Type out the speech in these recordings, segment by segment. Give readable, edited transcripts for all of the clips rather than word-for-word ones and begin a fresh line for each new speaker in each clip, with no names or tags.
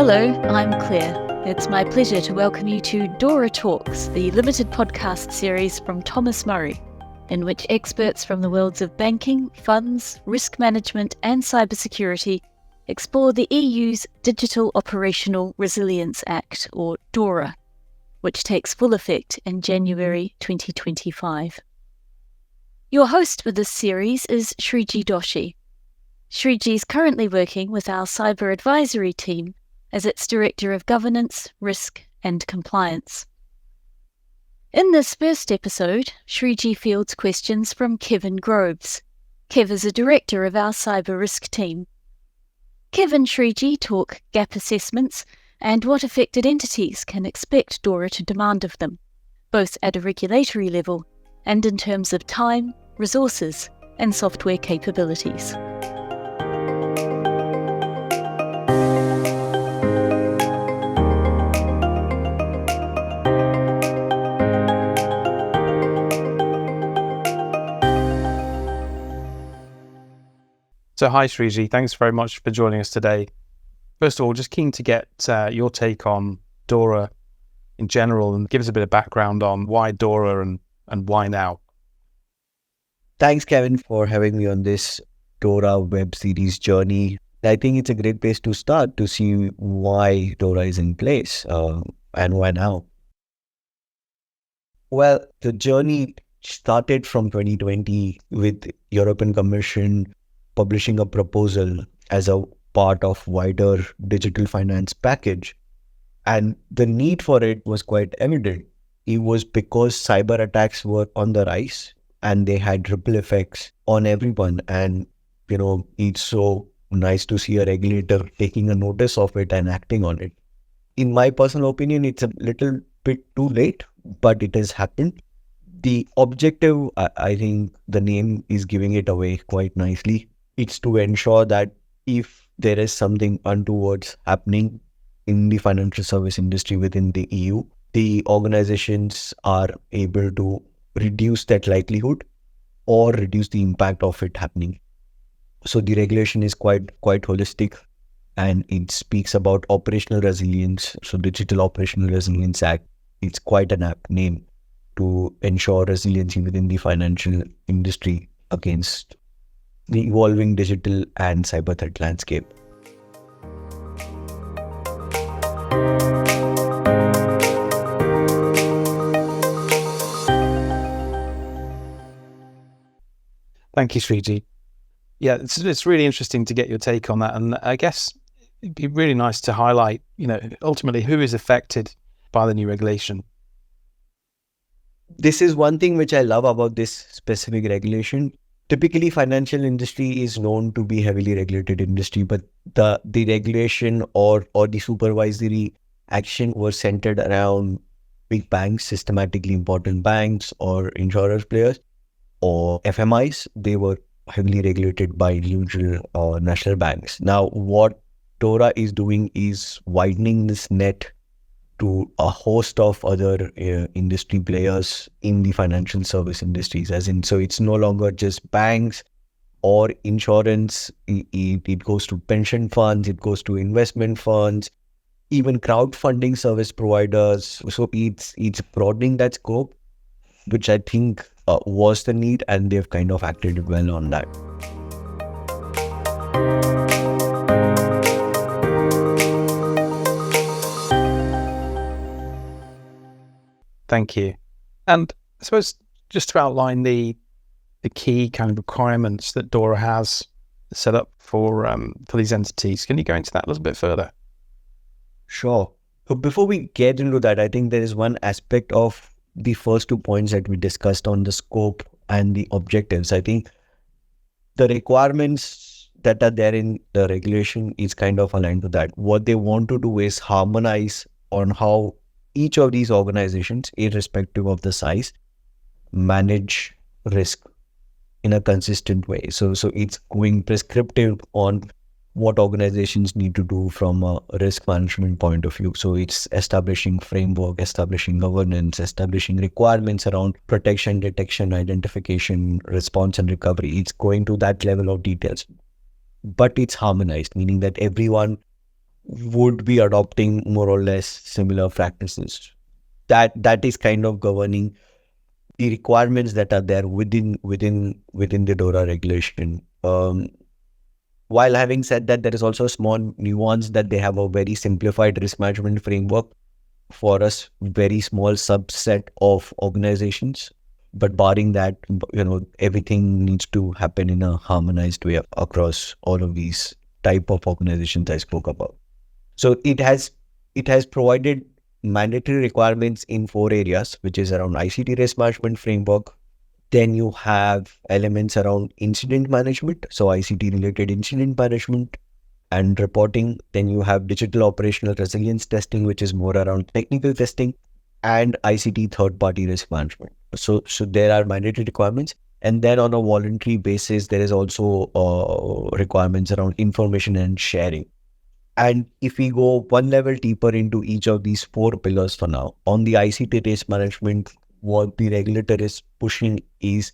Hello, I'm Claire. It's my pleasure to welcome you to DORA Talks, the limited podcast series from Thomas Murray, in which experts from the worlds of banking, funds, risk management and cybersecurity explore the EU's Digital Operational Resilience Act, or DORA, which takes full effect in January 2025. Your host for this series is Shreeji Doshi. Shreeji is currently working with our cyber advisory team as its Director of Governance, Risk and Compliance. In this first episode, Shreeji fields questions from Kevin Groves. Kev is a Director of our cyber risk team. Kev and Shreeji talk gap assessments and what affected entities can expect DORA to demand of them, both at a regulatory level and in terms of time, resources and software capabilities.
So hi Shreeji, thanks very much for joining us today. First of all, just keen to get your take on DORA in general and give us a bit of background on why DORA and why now.
Thanks, Kevin, for having me on this DORA web series journey. I think it's a great place to start to see why DORA is in place and why now. Well, the journey started from 2020 with European Commission publishing a proposal as a part of wider digital finance package. And the need for it was quite evident. It was because cyber attacks were on the rise and they had ripple effects on everyone. And, it's so nice to see a regulator taking a notice of it and acting on it. In my personal opinion, it's a little bit too late, but it has happened. The objective, I think the name is giving it away quite nicely. It's to ensure that if there is something untoward happening in the financial service industry within the EU, the organizations are able to reduce that likelihood or reduce the impact of it happening. So the regulation is quite holistic, and it speaks about operational resilience. So Digital Operational Resilience Act, it's quite an apt name to ensure resiliency within the financial industry against the evolving digital and cyber threat landscape.
Thank you, Shreeji. Yeah, it's really interesting to get your take on that. And I guess it'd be really nice to highlight, ultimately who is affected by the new regulation.
This is one thing which I love about this specific regulation. Typically, financial industry is known to be heavily regulated industry, but the regulation or the supervisory action was centered around big banks, systematically important banks or insurance players or FMIs. They were heavily regulated by individual or national banks. Now, what DORA is doing is widening this net to a host of other industry players in the financial service industries, so it's no longer just banks or insurance. It goes to pension funds, it goes to investment funds, even crowdfunding service providers. So it's broadening that scope, which I think was the need, and they've kind of acted well on that.
Thank you. And I suppose just to outline the key kind of requirements that DORA has set up for these entities, can you go into that a little bit further?
Sure. So before we get into that, I think there is one aspect of the first 2 points that we discussed on the scope and the objectives. I think the requirements that are there in the regulation is kind of aligned to that. What they want to do is harmonize on how each of these organizations, irrespective of the size, manage risk in a consistent way. So it's going prescriptive on what organizations need to do from a risk management point of view. So it's establishing framework, establishing governance, establishing requirements around protection, detection, identification, response and recovery. It's going to that level of details, but it's harmonized, meaning that everyone would be adopting more or less similar practices. That is kind of governing the requirements that are there within the DORA regulation. While having said that, there is also a small nuance that they have a very simplified risk management framework for us, very small subset of organizations. But barring that, everything needs to happen in a harmonized way across all of these type of organizations I spoke about. So it has provided mandatory requirements in 4 areas, which is around ICT risk management framework. Then you have elements around incident management, so ICT related incident management and reporting. Then you have digital operational resilience testing, which is more around technical testing, and ICT third party risk management. So there are mandatory requirements. And then on a voluntary basis, there is also requirements around information and sharing. And if we go one level deeper into each of these 4 pillars for now, on the ICT risk management, what the regulator is pushing is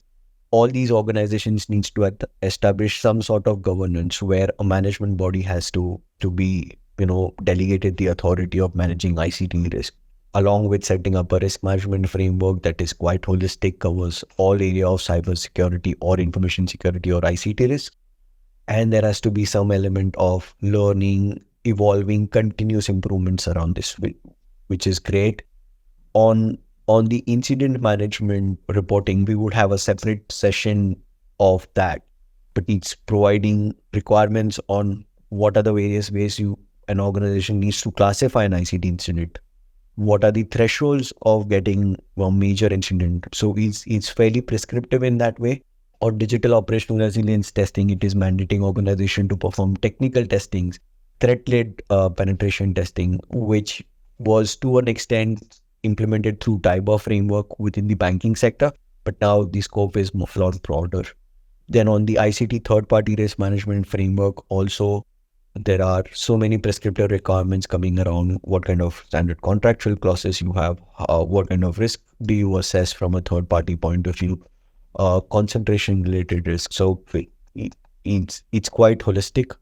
all these organizations needs to establish some sort of governance where a management body has to be, delegated the authority of managing ICT risk, along with setting up a risk management framework that is quite holistic, covers all area of cyber security or information security or ICT risk. And there has to be some element of learning, evolving, continuous improvements around this, which is great. On the incident management reporting, we would have a separate session of that, but it's providing requirements on what are the various ways an organization needs to classify an ICT incident. What are the thresholds of getting a major incident? So it's fairly prescriptive in that way. On digital operational resilience testing, it is mandating organization to perform technical testings, threat-led penetration testing, which was to an extent implemented through DORA framework within the banking sector, but now the scope is a lot broader. Then on the ICT third-party risk management framework, also there are so many prescriptive requirements coming around what kind of standard contractual clauses you have, what kind of risk do you assess from a third-party point of view, concentration-related risk. So it's quite holistic.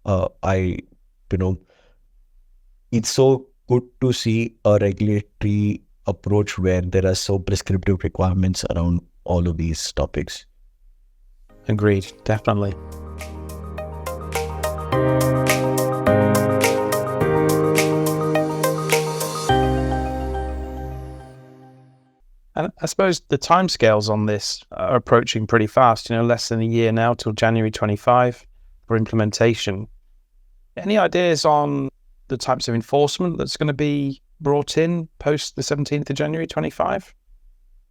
It's so good to see a regulatory approach where there are so prescriptive requirements around all of these topics.
Agreed, definitely. And I suppose the timescales on this are approaching pretty fast, less than a year now till January 25 for implementation. Any ideas on the types of enforcement that's going to be brought in post the 17th of January 25?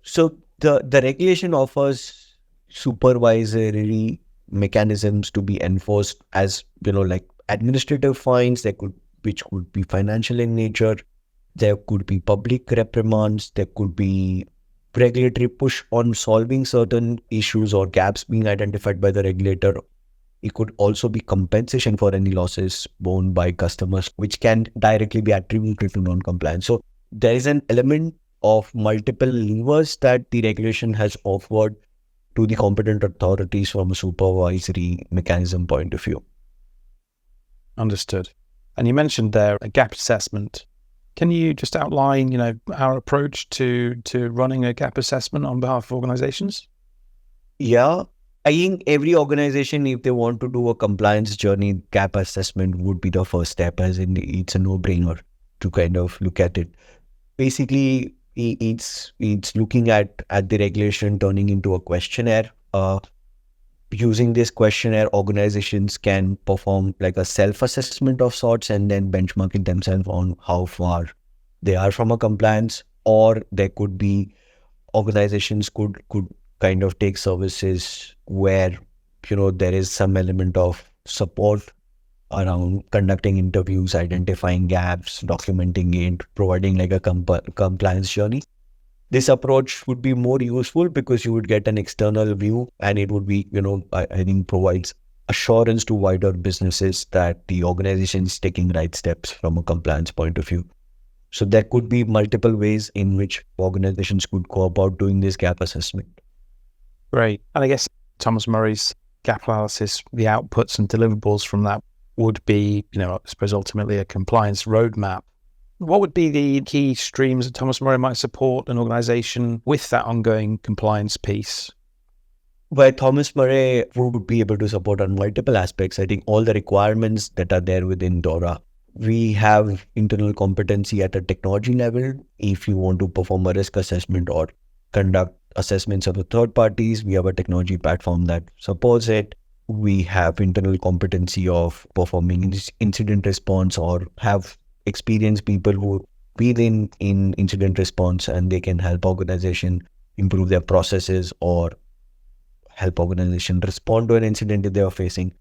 So the regulation offers supervisory mechanisms to be enforced as, like administrative fines, which could be financial in nature. There could be public reprimands. There could be regulatory push on solving certain issues or gaps being identified by the regulator. It could also be compensation for any losses borne by customers, which can directly be attributed to non-compliance. So there is an element of multiple levers that the regulation has offered to the competent authorities from a supervisory mechanism point of view.
Understood. And you mentioned there a gap assessment. Can you just outline, our approach to running a gap assessment on behalf of organizations?
Yeah. I think every organization, if they want to do a compliance journey, gap assessment would be the first step, as in it's a no-brainer to kind of look at it. Basically, it's looking at the regulation turning into a questionnaire. Using this questionnaire, organizations can perform like a self-assessment of sorts and then benchmarking themselves on how far they are from a compliance. Or there could be organizations could kind of take services where, there is some element of support around conducting interviews, identifying gaps, documenting it, providing like a compliance journey. This approach would be more useful because you would get an external view, and it would be, I think provides assurance to wider businesses that the organization is taking right steps from a compliance point of view. So there could be multiple ways in which organizations could go about doing this gap assessment.
Great. And I guess Thomas Murray's gap analysis, the outputs and deliverables from that would be, I suppose ultimately a compliance roadmap. What would be the key streams that Thomas Murray might support an organization with that ongoing compliance piece?
Where Thomas Murray would be able to support on multiple aspects. I think all the requirements that are there within DORA. We have internal competency at a technology level. If you want to perform a risk assessment or conduct assessments of the third parties, we have a technology platform that supports it. We have internal competency of performing incident response or have experienced people who been in incident response, and they can help organization improve their processes or help organization respond to an incident that they are facing.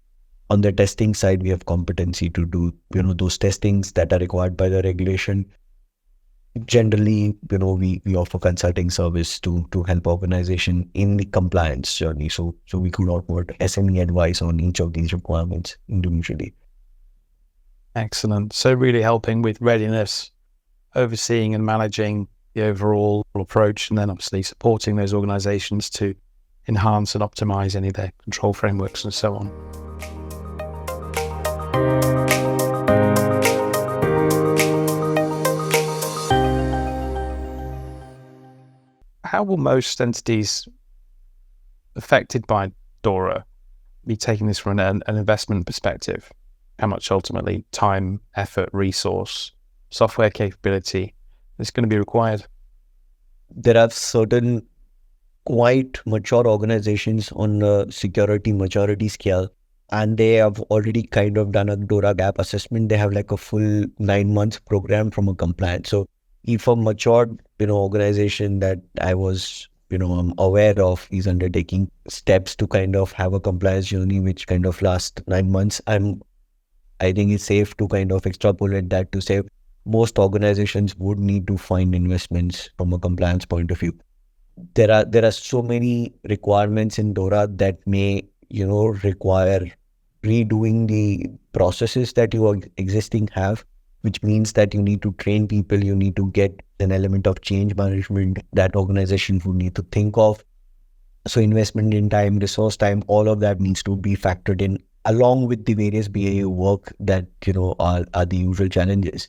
On the testing side, we have competency to do, those testings that are required by the regulation. Generally, we offer consulting service to help organization in the compliance journey. So we could offer SME advice on each of these requirements individually.
Excellent. So really helping with readiness, overseeing and managing the overall approach, and then obviously supporting those organizations to enhance and optimize any of their control frameworks and so on. How will most entities affected by DORA be taking this from an investment perspective? How much ultimately time, effort, resource, software capability is going to be required?
There are certain quite mature organizations on the security maturity scale, and they have already kind of done a DORA gap assessment. They have like a full 9 months program from a compliance. So if a matured, organization that I was, I'm aware of is undertaking steps to kind of have a compliance journey, which kind of lasts 9 months, I think it's safe to kind of extrapolate that to say most organizations would need to find investments from a compliance point of view. There are so many requirements in DORA that may, require redoing the processes that you existing have, which means that you need to train people, you need to get an element of change management that organization would need to think of. So investment in time, resource time, all of that needs to be factored in along with the various BAU work that, are the usual challenges.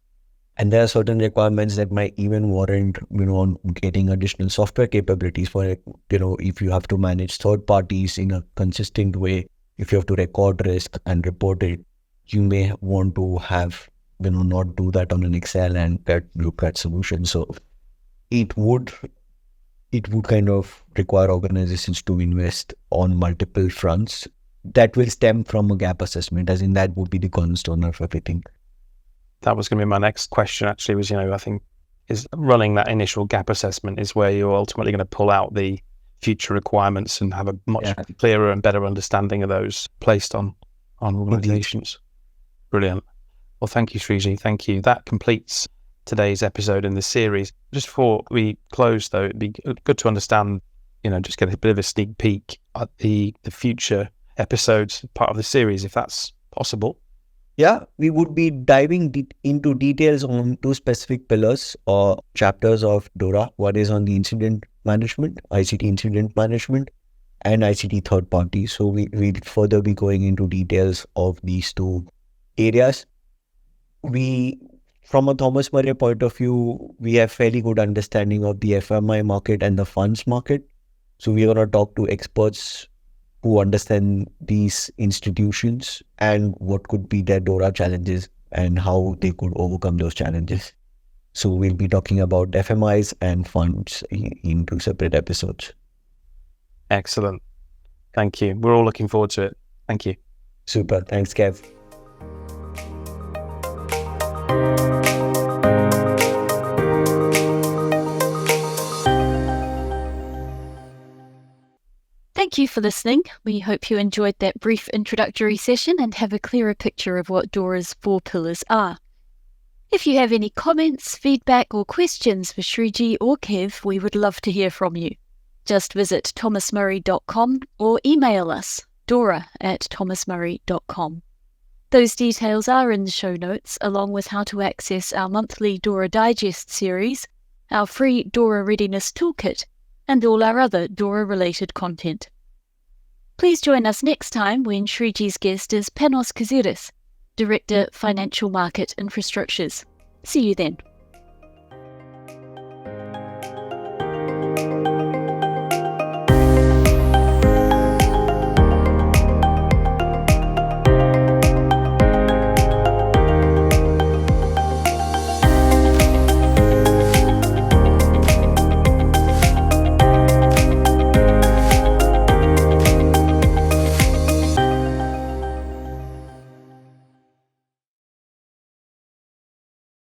And there are certain requirements that might even warrant, on getting additional software capabilities for it. If you have to manage third parties in a consistent way, if you have to record risk and report it, you may want to have, not do that on an Excel and look at solutions. So it would kind of require organizations to invest on multiple fronts that will stem from a gap assessment, as in that would be the cornerstone of everything.
That was going to be my next question, actually, was, I think is running that initial gap assessment is where you're ultimately going to pull out the future requirements and have a much clearer and better understanding of those placed on organizations. Indeed. Brilliant. Well, thank you, Shreeji. Thank you. That completes today's episode in the series. Just before we close, though, it'd be good to understand, just get a bit of a sneak peek at the future episodes, part of the series, if that's possible.
Yeah, we would be diving into details on two specific pillars or chapters of DORA. One is on the incident management, ICT incident management, and ICT third party. So we'll further be going into details of these two areas. From a Thomas Murray point of view, we have fairly good understanding of the FMI market and the funds market. So we're going to talk to experts who understand these institutions and what could be their DORA challenges and how they could overcome those challenges. So we'll be talking about FMIs and funds in two separate episodes.
Excellent. Thank you. We're all looking forward to it. Thank you.
Super. Thanks, Kev.
Thank you for listening. We hope you enjoyed that brief introductory session and have a clearer picture of what DORA's 4 pillars are. If you have any comments, feedback or questions for Shreeji or Kev, we would love to hear from you. Just visit thomasmurray.com or email us, dora@thomasmurray.com. Those details are in the show notes, along with how to access our monthly DORA Digest series, our free DORA Readiness Toolkit, and all our other DORA-related content. Please join us next time when Shreeji's guest is Panos Kaziris, Director, Financial Market Infrastructures. See you then.